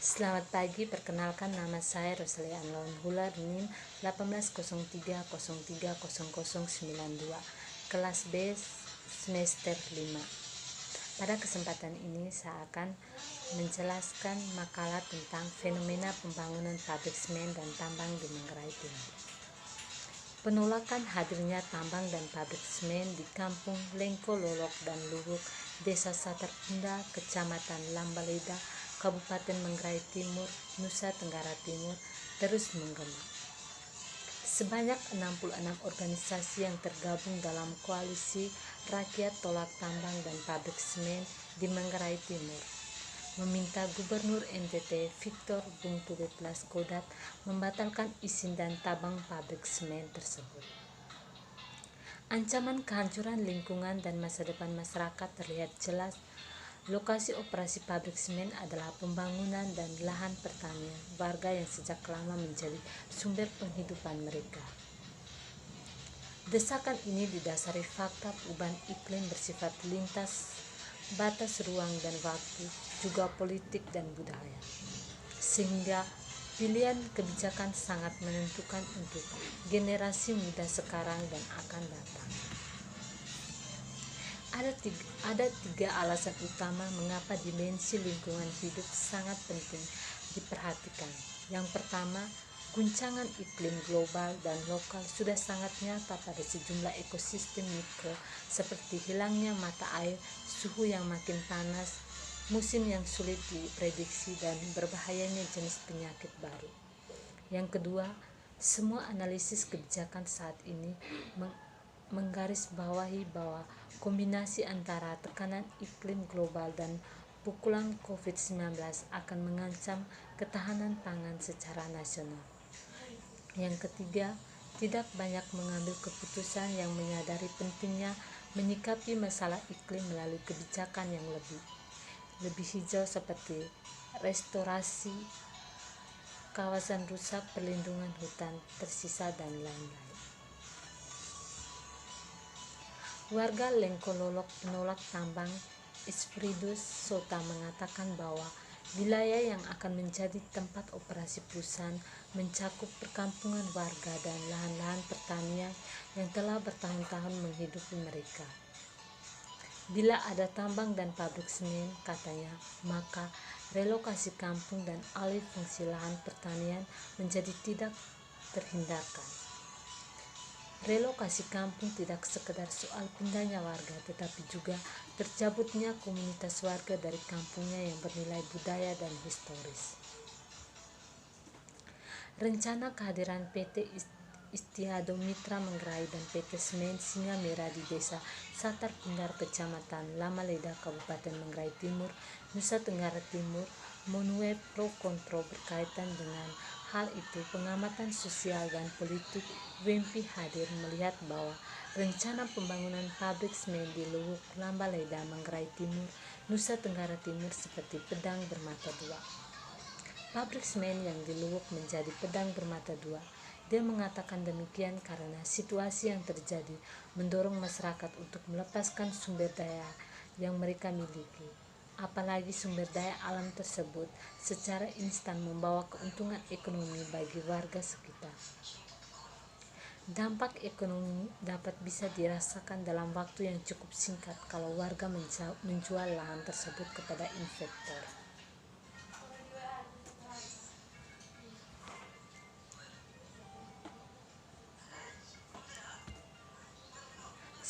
Selamat pagi, perkenalkan nama saya Rosalia Anlaun Hular NIM 1803030092, kelas B semester 5. Pada kesempatan ini saya akan menjelaskan makalah tentang fenomena pembangunan pabrik semen dan tambang di Manggarai Timur. Penolakan hadirnya tambang dan pabrik semen di kampung Lengko Lolok dan Luhuk, Desa Satar Punda, Kecamatan Lambaleda, Kabupaten Manggarai Timur, Nusa Tenggara Timur terus menggema. Sebanyak 66 organisasi yang tergabung dalam koalisi Rakyat Tolak Tambang dan Pabrik Semen di Manggarai Timur meminta Gubernur NTT Victor Bung Tobe-Plas Kodat membatalkan izin dan tambang pabrik semen tersebut. Ancaman kehancuran lingkungan dan masa depan masyarakat terlihat jelas. Lokasi operasi pabrik semen adalah pembangunan dan lahan pertanian warga yang sejak lama menjadi sumber penghidupan mereka. Desakan ini didasari fakta perubahan iklim bersifat lintas batas ruang dan waktu, juga politik dan budaya, sehingga pilihan kebijakan sangat menentukan untuk generasi muda sekarang dan akan datang. Ada tiga alasan utama mengapa dimensi lingkungan hidup sangat penting diperhatikan. Yang pertama, guncangan iklim global dan lokal sudah sangat nyata pada sejumlah ekosistem mikro seperti hilangnya mata air, suhu yang makin panas, musim yang sulit diprediksi, dan berbahayanya jenis penyakit baru. Yang kedua, semua analisis kebijakan saat ini menggarisbawahi bahwa kombinasi antara tekanan iklim global dan pukulan COVID-19 akan mengancam ketahanan pangan secara nasional. Yang ketiga, tidak banyak mengambil keputusan yang menyadari pentingnya menyikapi masalah iklim melalui kebijakan yang lebih hijau seperti restorasi kawasan rusak, perlindungan hutan tersisa, dan lain-lain. Warga Lengko Lolok penolak tambang Espiritus Sota mengatakan bahwa wilayah yang akan menjadi tempat operasi perusahaan mencakup perkampungan warga dan lahan-lahan pertanian yang telah bertahun-tahun menghidupi mereka. Bila ada tambang dan pabrik semen, katanya, maka relokasi kampung dan alih fungsi lahan pertanian menjadi tidak terhindarkan. Relokasi kampung tidak sekedar soal pindahnya warga, tetapi juga tercabutnya komunitas warga dari kampungnya yang bernilai budaya dan historis. Rencana kehadiran PT Istiado Mitra Manggarai dan PT Semen Singa Merah di Desa Satar Pundar, Kecamatan Lambaleda, Kabupaten Manggarai Timur, Nusa Tenggara Timur menuai pro kontra berkaitan dengan hal itu. Pengamatan sosial dan politik WMP hadir melihat bahwa rencana pembangunan pabrik semen di Luhuk, Lambaleda, Manggarai Timur, Nusa Tenggara Timur seperti pedang bermata dua. Pabrik semen yang di Luhuk menjadi pedang bermata dua. Dia mengatakan demikian karena situasi yang terjadi mendorong masyarakat untuk melepaskan sumber daya yang mereka miliki. Apalagi sumber daya alam tersebut secara instan membawa keuntungan ekonomi bagi warga sekitar. Dampak ekonomi dapat bisa dirasakan dalam waktu yang cukup singkat kalau warga menjual lahan tersebut kepada investor.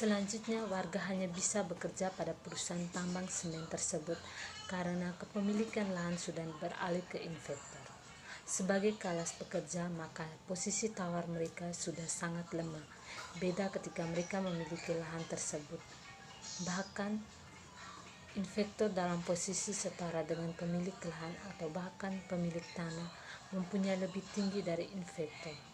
Selanjutnya, warga hanya bisa bekerja pada perusahaan tambang semen tersebut karena kepemilikan lahan sudah beralih ke investor. Sebagai kelas pekerja, maka posisi tawar mereka sudah sangat lemah. Beda ketika mereka memiliki lahan tersebut. Bahkan, investor dalam posisi setara dengan pemilik lahan atau bahkan pemilik tanah mempunyai lebih tinggi dari investor.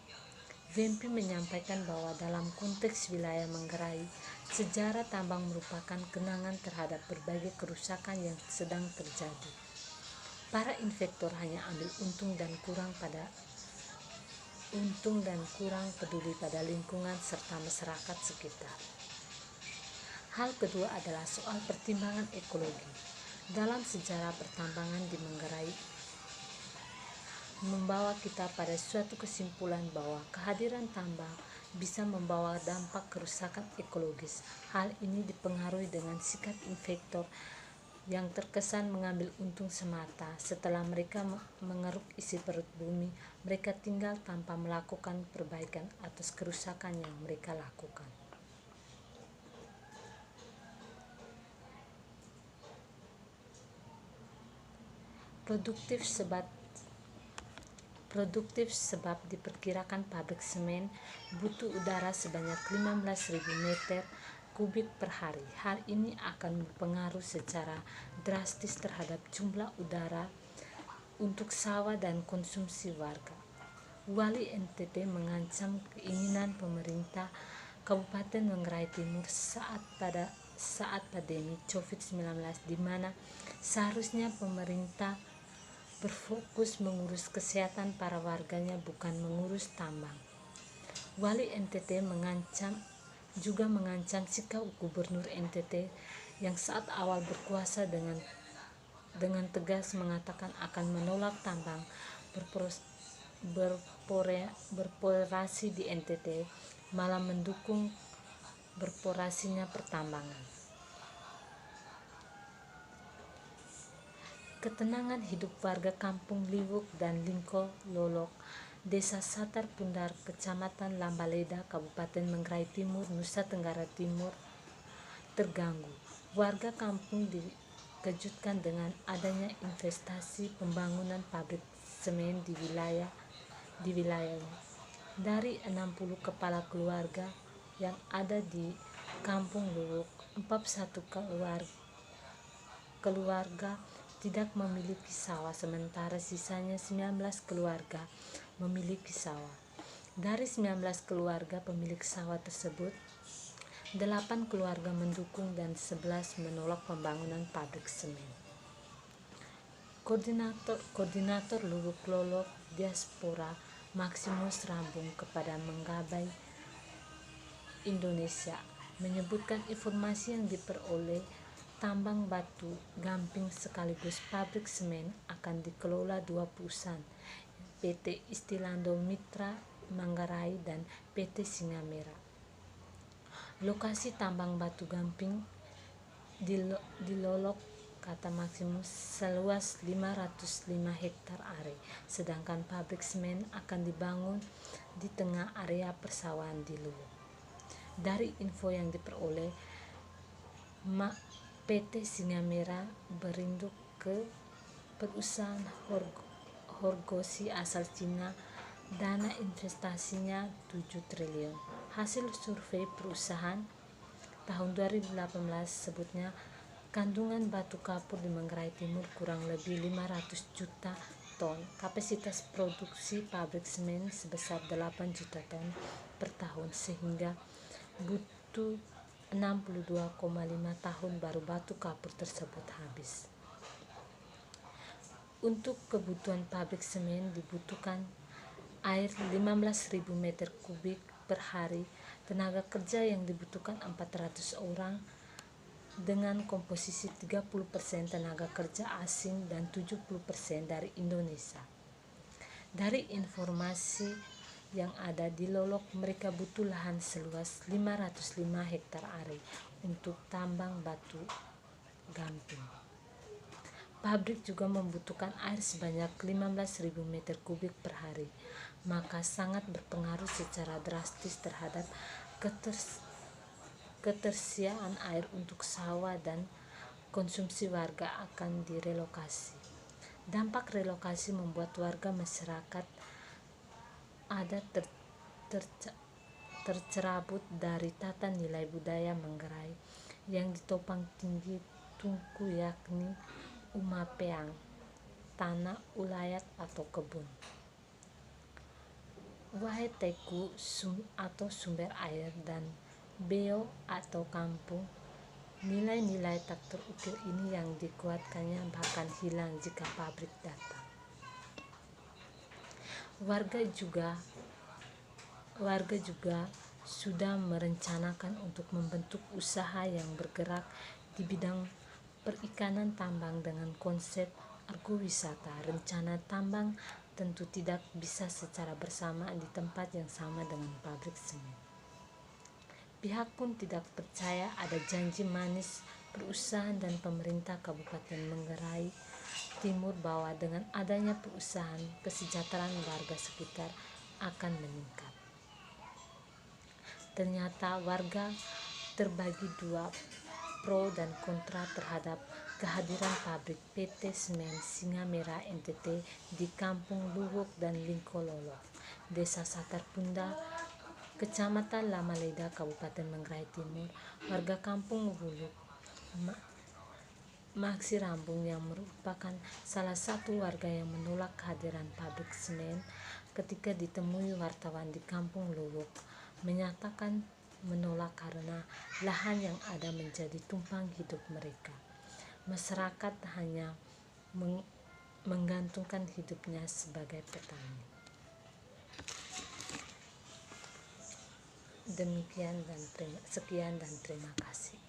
WMP menyampaikan bahwa dalam konteks wilayah Manggarai, sejarah tambang merupakan kenangan terhadap berbagai kerusakan yang sedang terjadi. Para investor hanya ambil untung dan kurang peduli pada lingkungan serta masyarakat sekitar. Hal kedua adalah soal pertimbangan ekologi. Dalam sejarah pertambangan di Manggarai, membawa kita pada suatu kesimpulan bahwa kehadiran tambang bisa membawa dampak kerusakan ekologis. Hal ini dipengaruhi dengan sikap investor yang terkesan mengambil untung semata. Setelah mereka mengeruk isi perut bumi, mereka tinggal tanpa melakukan perbaikan atas kerusakan yang mereka lakukan. Produktif sebab diperkirakan pabrik semen butuh udara sebanyak 15.000 meter kubik per hari. Hal ini akan berpengaruh secara drastis terhadap jumlah udara untuk sawah dan konsumsi warga. Wali NTT mengancam keinginan pemerintah Kabupaten Manggarai Timur saat pandemi COVID-19, di mana seharusnya pemerintah berfokus mengurus kesehatan para warganya, bukan mengurus tambang. Wali NTT juga mengancam sikap Gubernur NTT yang saat awal berkuasa dengan tegas mengatakan akan menolak tambang beroperasi di NTT, malah mendukung beroperasinya pertambangan. Ketenangan hidup warga Kampung Liwuk dan Lingko Lolok, Desa Satar Pundar, Kecamatan Lambaleda, Kabupaten Manggarai Timur, Nusa Tenggara Timur terganggu. Warga kampung dikejutkan dengan adanya investasi pembangunan pabrik semen di wilayahnya. Dari 60 kepala keluarga yang ada di Kampung Liwuk, 41 keluarga tidak memiliki sawah, sementara sisanya 19 keluarga memiliki sawah. Dari 19 keluarga pemilik sawah tersebut, 8 keluarga mendukung dan 11 menolak pembangunan pabrik semen. Koordinator Lubuk Lolok Diaspora Maximus Rambung kepada Menggabai Indonesia menyebutkan informasi yang diperoleh, tambang batu gamping sekaligus pabrik semen akan dikelola dua perusahaan, PT Istilando Mitra Manggarai dan PT Singa Merah. Lokasi tambang batu gamping di Lolok, kata Maximus, seluas 505 hektar are, sedangkan pabrik semen akan dibangun di tengah area persawahan di Luwuk. Dari info yang diperoleh, PT Singa Merah berinduk ke perusahaan Horgosi asal Cina. Dana investasinya 7 triliun. Hasil survei perusahaan tahun 2018 sebutnya kandungan batu kapur di Manggarai Timur kurang lebih 500 juta ton. Kapasitas produksi pabrik semen sebesar 8 juta ton per tahun, sehingga butuh 62,5 tahun baru batu kapur tersebut habis. Untuk kebutuhan pabrik semen dibutuhkan air 15.000 meter kubik per hari, tenaga kerja yang dibutuhkan 400 orang dengan komposisi 30% tenaga kerja asing dan 70% dari Indonesia. Dari informasi yang ada di Lolok, mereka butuh lahan seluas 505 hektar are untuk tambang batu gamping. Pabrik juga membutuhkan air sebanyak 15.000 meter kubik per hari, maka sangat berpengaruh secara drastis terhadap ketersediaan air untuk sawah dan konsumsi warga akan direlokasi. Dampak relokasi membuat warga masyarakat adat tercerabut dari tata nilai budaya Manggarai yang ditopang tinggi Tungku, yakni umapeang, tanah ulayat atau kebun, waheteku atau sumber air, dan beo atau kampung. Nilai-nilai tak terukir ini yang dikuatkannya bahkan hilang jika pabrik datang. Warga juga sudah merencanakan untuk membentuk usaha yang bergerak di bidang perikanan tambang dengan konsep agrowisata. Rencana tambang tentu tidak bisa secara bersamaan di tempat yang sama dengan pabrik semen. Pihak pun tidak percaya ada janji manis perusahaan dan pemerintah Kabupaten Manggarai Timur bahwa dengan adanya perusahaan kesejahteraan warga sekitar akan meningkat. Ternyata warga terbagi dua, pro dan kontra terhadap kehadiran pabrik PT Semen Singa Merah NTT di Kampung Luwuk dan Lingkololo, Desa Satarpunda, Kecamatan Lamaleda, Kabupaten Manggarai Timur. Warga Kampung Luwuk Maksi Rambung yang merupakan salah satu warga yang menolak kehadiran pabrik semen ketika ditemui wartawan di Kampung Luwuk, menyatakan menolak karena lahan yang ada menjadi tumpang hidup mereka. Masyarakat hanya menggantungkan hidupnya sebagai petani. Sekian dan terima kasih.